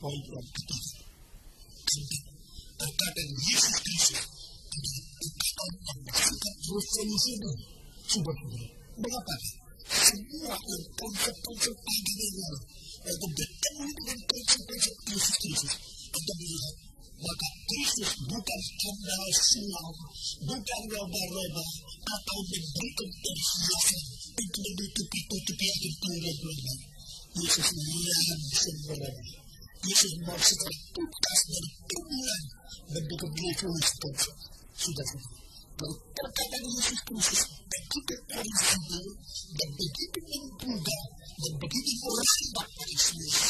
poin yang ketiga. Perkataan Yesus Kristus adalah perkataan yang bersifat revolusioner. Saudara-saudara, mengapa? Semua yang konsep-konsep agama itu bertemu dengan konsep-konsep Yesus Kristus. Anda melihat, maka Kristus bukan sandal silau, bukan roba-roba, atau memberikan perhiasan untuk menutupi akhir Tuhan. Yesus langsung berada. Yesus mau secara tuntas dari permulaan mendukung revolusi konsep. Sudah-sudah. Lalu perkataan Yesus Kristus begitu prinsipil dan begitu menggugah dan begitu merambat pada seluruh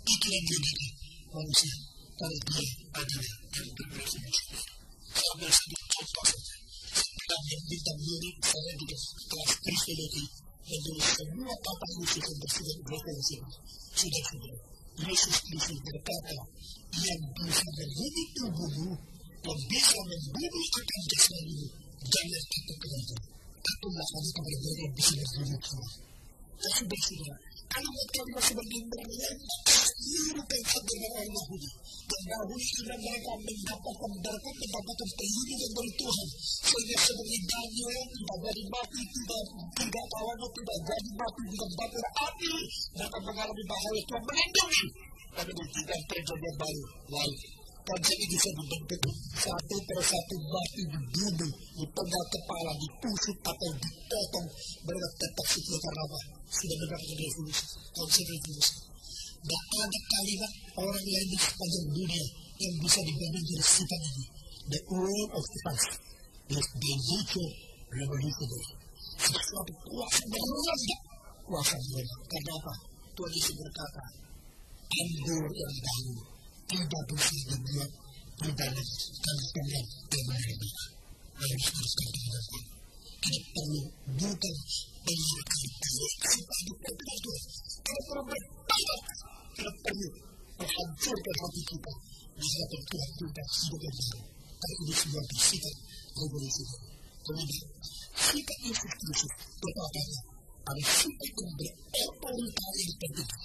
pikiran diri manusia kalau dia adalah yang berrevolusi. Saya ambil satu contoh saja. Setelah yang bintang murid saya di kelas kristologi menulis semua kata Yesus yang bersifat revolusi. Sudah-sudah. Yesus Kristus berkata, yang bisa membunuh tubuhmu, yang bisa membunuh akan jasadimu, jangan katakan itu. Aku lakukan kepada mereka yang bisa membunuh Tuhan. Dan sudah-sudah, kalimat-kalimat seperti ini menyebabkan seluruh bangsa orang Yahudi. Dan Yahudi sudah mereka mendapatkan kehidupan dari Tuhan. Sehingga seperti Daniel tidak jadi mati, tidak tawannya tidak jadi mati, tidak bakar api. Mereka mengalami bahaya Tuhan melindungi. Tapi tidak terjadi baru. Lalu, konsep ini bisa dibentuk satu persatu mati dibunuh, dipenggal kepala, ditusuk atau dipotong. Mereka tetap setia karena apa? Sudah mendapatkan revolusi, konsep revolusi. Dan ada kalimat orang lain di sepanjang dunia yang bisa dibanding dari sifat ini. The word of Christ is the nature revolutionary. Sesuatu kuasa berulang, kuasa berulang. Karena apa? Tuhan Yesus berkata, anggur yang baru tidak bisa dibuat berbalas karena Tuhan yang menerima. Harus dengan Tuhan. Kita perlu bukan mengingatkan sifat Tuhan. Kita perlu bertanya. Kita perlu menghancurkan hati kita di hadapan Tuhan kita hidup yang baru. Karena ini semua bersifat revolusi. Kemudian, sifat Yesus Kristus berkata ada sifat yang berotoritas yang tertinggi.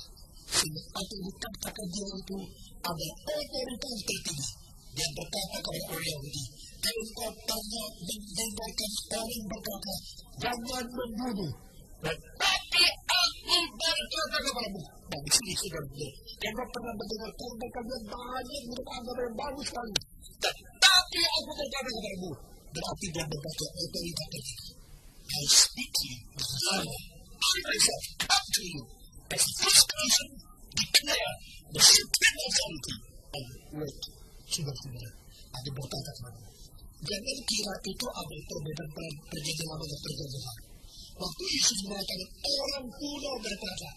Sehingga apa yang dikatakan dia itu ada otoritas tertinggi. Dia berkata kepada orang Yahudi, kalau engkau tanya mendengarkan orang berkata, jangan membunuh. Tetapi aku berkata kepadamu. Nah, di sini sudah benar. Engkau pernah mendengar kata-kata banyak menurut agama yang bagus sekali. Tetapi aku berkata kepadamu. Berarti dia berkata otoritas tertinggi. I speak to you now. I myself come to you. As the first person declare the supreme authority of word. Sudah-sudah. Ada berkata kepadamu. Jangan kira itu ada perbedaan perjanjian lama dan perjanjian baru. Waktu Yesus mengatakan orang kuno berkata,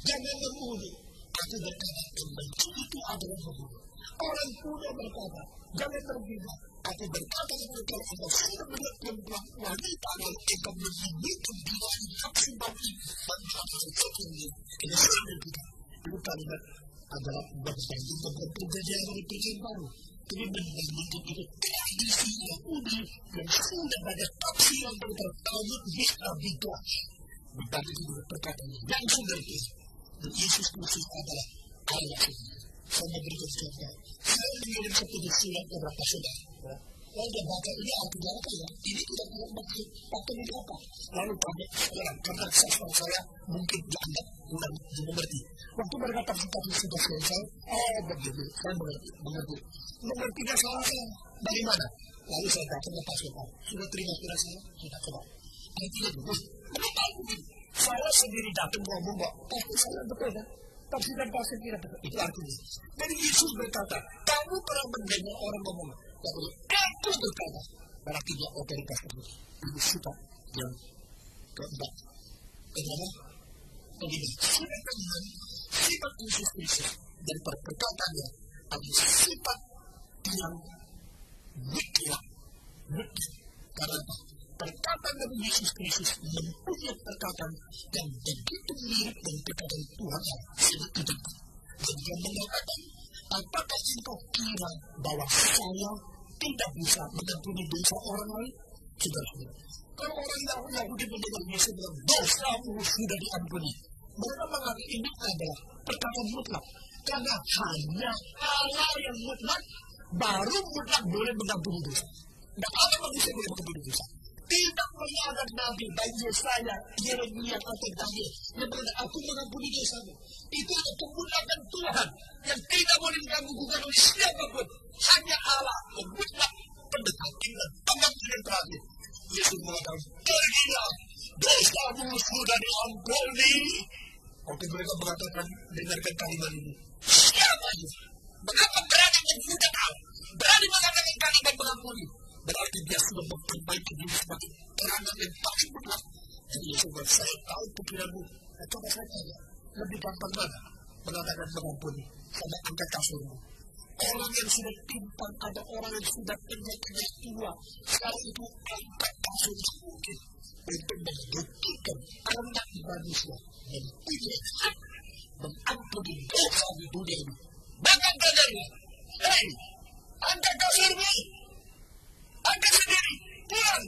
jangan membunuh. Aku berkata, membenci itu adalah membunuh. Orang kuno berkata, jangan tergila. Aku berkata kepada anda sudah melihat perempuan wanita dan engkau menyembunyikan diri nafsu batin dan hati sesuatu ini sudah kita. Itu kalimat adalah berbanding dengan perjanjian dari perjanjian baru. Ini membandingkan itu tradisi Yahudi yang sudah banyak tafsiran tentang Talmud Mishnah Bid'ah. Berbanding dengan perkataan yang sudah itu. Dan Yesus Kristus adalah Allah sendiri. Saya memberikan contoh. Saya mengirim satu surat ke beberapa saudara. Lalu dia baca ini artinya apa ya? Ini tidak mengerti. Waktu ini apa? Lalu tanya sekarang karena saya mungkin dianggap kurang dimengerti. Waktu mereka tafsirkan sudah selesai, begitu. Saya mengerti. Mengertinya salah saya. Dari mana? Lalu saya datang ke pasukan. Sudah terima surat saya? Sudah coba. Artinya itu. Kenapa aku begini? Saya sendiri datang ngomong kok. Tapi saya betul kan? Tafsiran tidak betul. Itu artinya. Jadi Yesus berkata, kamu pernah mendengar orang ngomong. Tapi aku berkata, berarti dia otoritas tersebut. Ini sifat yang keempat. Kedua, sifat Yesus Kristus dari perkataannya adalah sifat yang mutlak. Karena apa? Perkataan dari Yesus Kristus mempunyai perkataan yang begitu mirip dengan perkataan Tuhan yang sangat tidak. Dan dia mengatakan, apakah engkau kira bahwa saya tidak bisa mengampuni dosa orang lain? Saudara-saudara, kalau orang Yahudi mendengar Yesus bilang, dosamu sudah diampuni. Mereka menganggap ini adalah perkataan mutlak. Karena hanya Allah yang mutlak, baru mutlak boleh mengampuni dosa. Tidak ada manusia boleh mengampuni dosa. Tidak pernah ada nabi, baik Yesaya, Yeremia atau Daniel yang berkata, aku mengampuni dosamu. Itu adalah kemulakan Tuhan yang tidak boleh diganggu-ganggu oleh siapapun. Hanya Allah yang mutlak, pendekat dan pengampunan terakhir. Yesus mengatakan, pergilah, dosamu sudah diampuni. Oke, mereka mengatakan, dengarkan kalimat ini. Siapa ini? Mengapa berani menghujat Allah? Berani mengatakan kalimat mengampuni? Berarti dia sudah memperbaiki diri sebagai peranan yang paling benar. Jadi Yesus berkata, saya tahu pikiranmu. Coba saya tanya, lebih gampang mana mengatakan mengampuni sama angkat kasurmu? Orang yang sudah timpang, ada orang yang sudah penyakit tua, sekarang itu angkat kasur mungkin untuk membuktikan anak manusia yang punya hak mengampuni dosa di dunia ini. Bahkan kadarnya, hei, angkat kasurmu, angkat sendiri, pulang.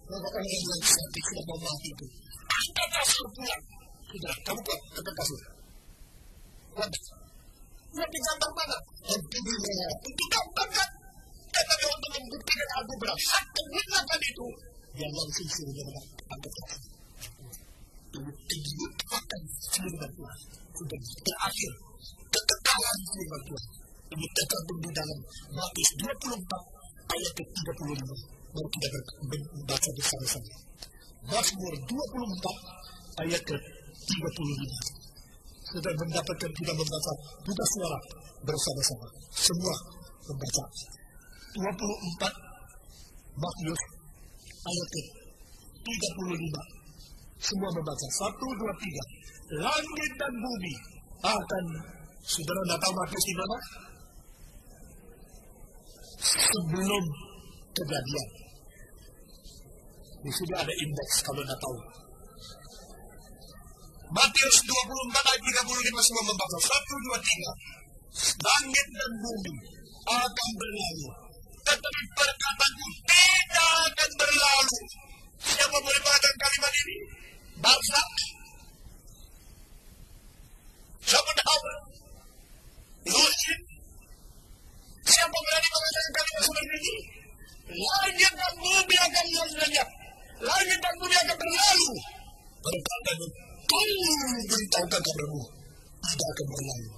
Maka orang yang sakit sudah mau mati itu, angkat kasur pulang. Sudah, kamu pulang, angkat kasur. Lantas, lebih gampang mana? Itu gampang kan? Karena dia untuk membuktikan aku berhak menggunakan itu. Dia langsung suruh dia angkat kasur. Itu dilupakan firman Tuhan. Sudah terakhir, kekekalan firman Tuhan. Ini terkandung di dalam Matius 24 ayat ke-35. Mari kita membaca bersama-sama. Mazmur 24 ayat ke-35. Sudah mendapatkan kita membaca buka suara bersama-sama. Semua membaca 24 Matius ayat ke-35. Semua membaca 1, 2, 3. Langit dan bumi akan, saudara tidak tahu Matius di mana? Sebelum kejadian. Di sini ada indeks kalau tidak tahu. Matius 24 ayat 35 semua membaca 1, 2, 3. Langit dan bumi akan berlalu, tetapi perkataanku tidak akan berlalu. Siapa boleh mengatakan kalimat ini? Bangsa? Siapa tahu? Lusin? Siapa berani mengatakan kalimat seperti ini? Langit dan bumi akan lenyap, langit dan bumi akan berlalu. Perkataanku, kamu beritahukan kabarmu, tidak akan berlalu.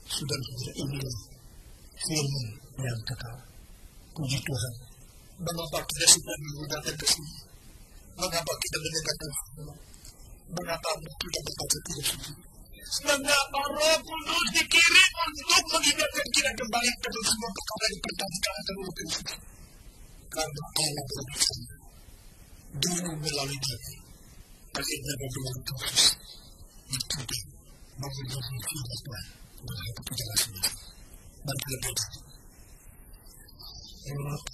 Saudara-saudara, inilah firman yang kekal. Puji Tuhan. Mengapa kita sudah datang ke sini? Mengapa kita mendengarkan firman? Mengapa kita membaca tidak suci? Mengapa Roh Kudus dikirim untuk mengingatkan kita kembali kepada semua perkara yang pertama dan Roh Kudus? Karena Allah bersama dulu melalui Nabi, akhirnya melalui Kristus yang tidak memenuhi firman Tuhan dan hati penjelasan. Mari kita berdoa. Terima kasih.